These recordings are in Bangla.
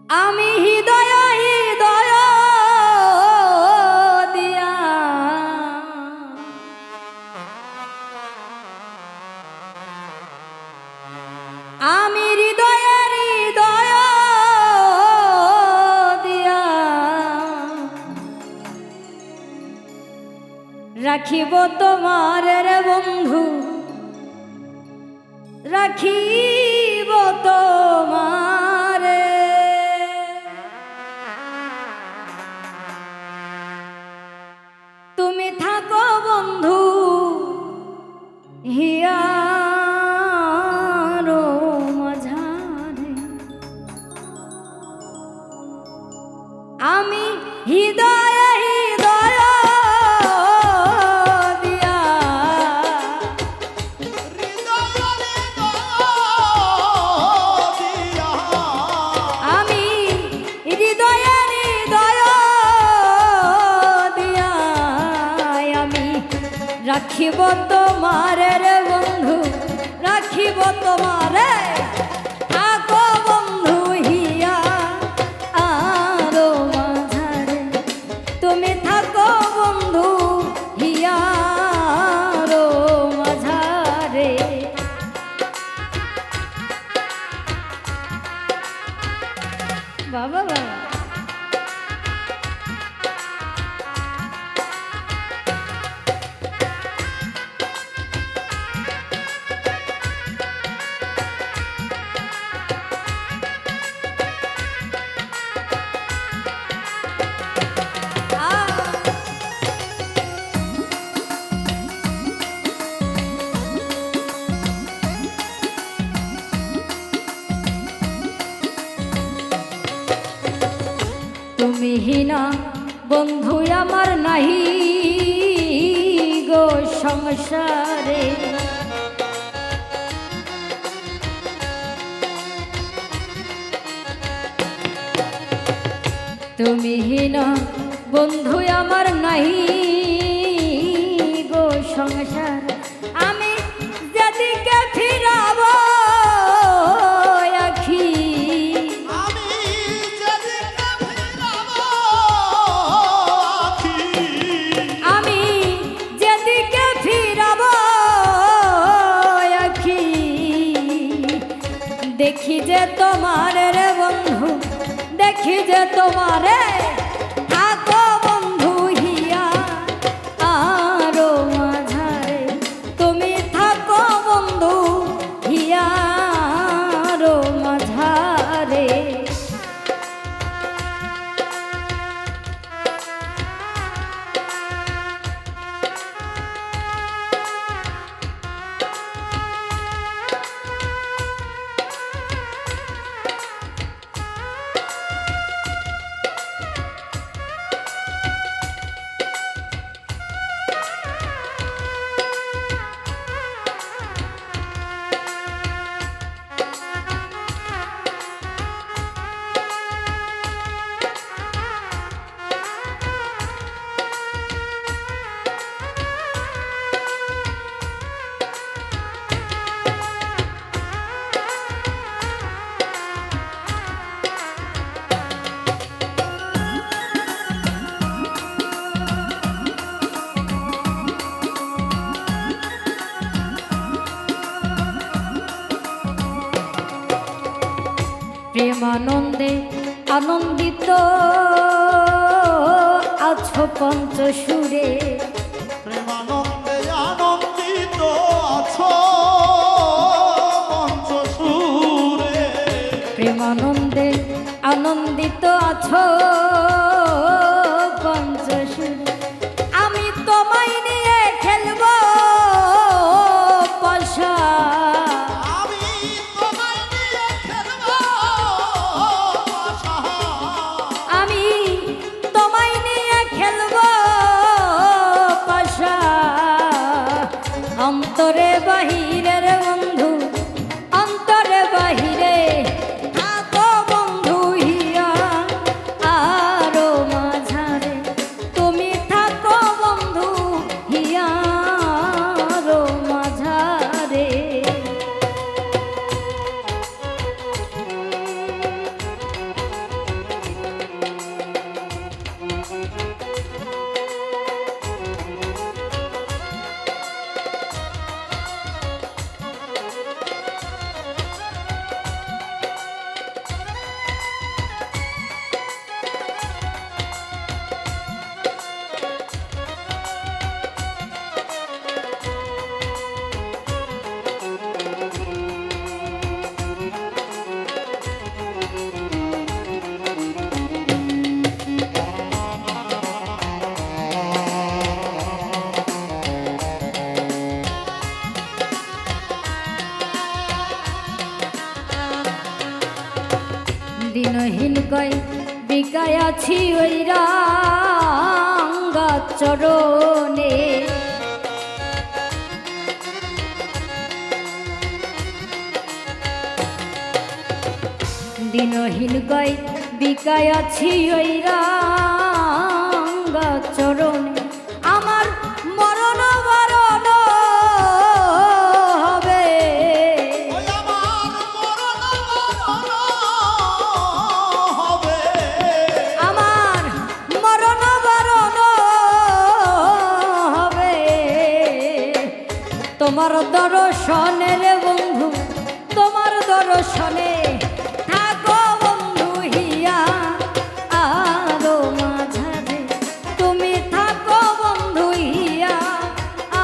আমি হৃদয় হৃদয় দিয়া আমি হৃদয় হৃদয় দিয়া রাখিব তোমার রে বন্ধু, রাখিব তোমারে। তুমি থাকো বন্ধু হিয়ারো মাঝারে, আমি হৃদয় হৃদয় দিয়া আমি হৃদয় হৃদয় দিয়া আমি রাখিব তোমারে রে বন্ধু, রাখিব তোমারে। থাকো বন্ধু হিয়া আরো মাঝারে, তুমি থাকো বন্ধু হিয়ারো মাঝারে। বাবা বাবা তুমি হিনা বন্ধু আমার নাহি গো সংসারে, তুমি হিনা বন্ধু আমার নাহি গো সংসার। আমি যেদিকে ফিরাব আখি, আমি যেদিকে ফিরাব আখি, দেখি যে তোমার রে বন্ধু, দেখি যে তোমারে। থাকো বন্ধু হিয়া আরো মাঝারে, তুমি থাকো বন্ধু হিয়া আরো মাঝারে। প্রেমানন্দে আনন্দিত আছো পঞ্চসুরে, প্রেমানন্দে আনন্দিত আছো পঞ্চসুরে, প্রেমানন্দে আনন্দিত আছো পঞ্চসুরে। আমি তোমায় নিয়ে খেলবো পাশা, আমি তোমায় নিয়ে খেলবো পাশা। অন্তরে বাহিরের বন্ধু, অন্তরে বাহিরে থাকো বন্ধু হিয়া আরো দিনহীন কয় বিকায় আছি ওই রাঙ্গা চরণে দিনহীন কয় বিকায় আছি ওই রাঙ্গা চরণে আমার মরণ বরণ হবে ওই আমার মরণ হবে আমার মরণ বরণ হবে তোমার দর্শনের বন্ধু তোমার দর্শনে থাকো বন্ধু হিয়া আরো মাঝারে তুমি থাকো বন্ধু হিয়া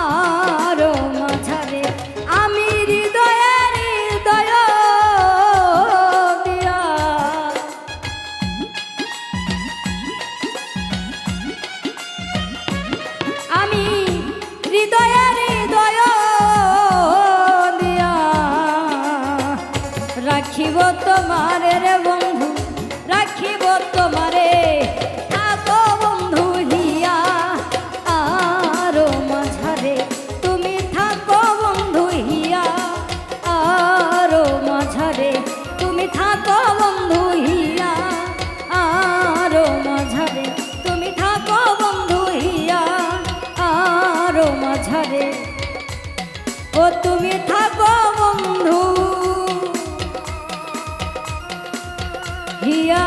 আরো মাঝারে আমি হৃদয়ের হৃদয় দিয়া আমি হৃদয়ের হৃদয় দিয়া রাখিব তোমারে রে বন্ধু রাখিব তোমারে থাকো বন্ধু হিয়া আরো মাঝারে তুমি থাকো বন্ধু হিয়া আরো মাঝারে তুমি থাকো বন্ধু হিয়া আরো মাঝারে তুমি থাকো বন্ধু হিয়া আরো মাঝারে ও তুমি থাকো বন্ধু হিয়া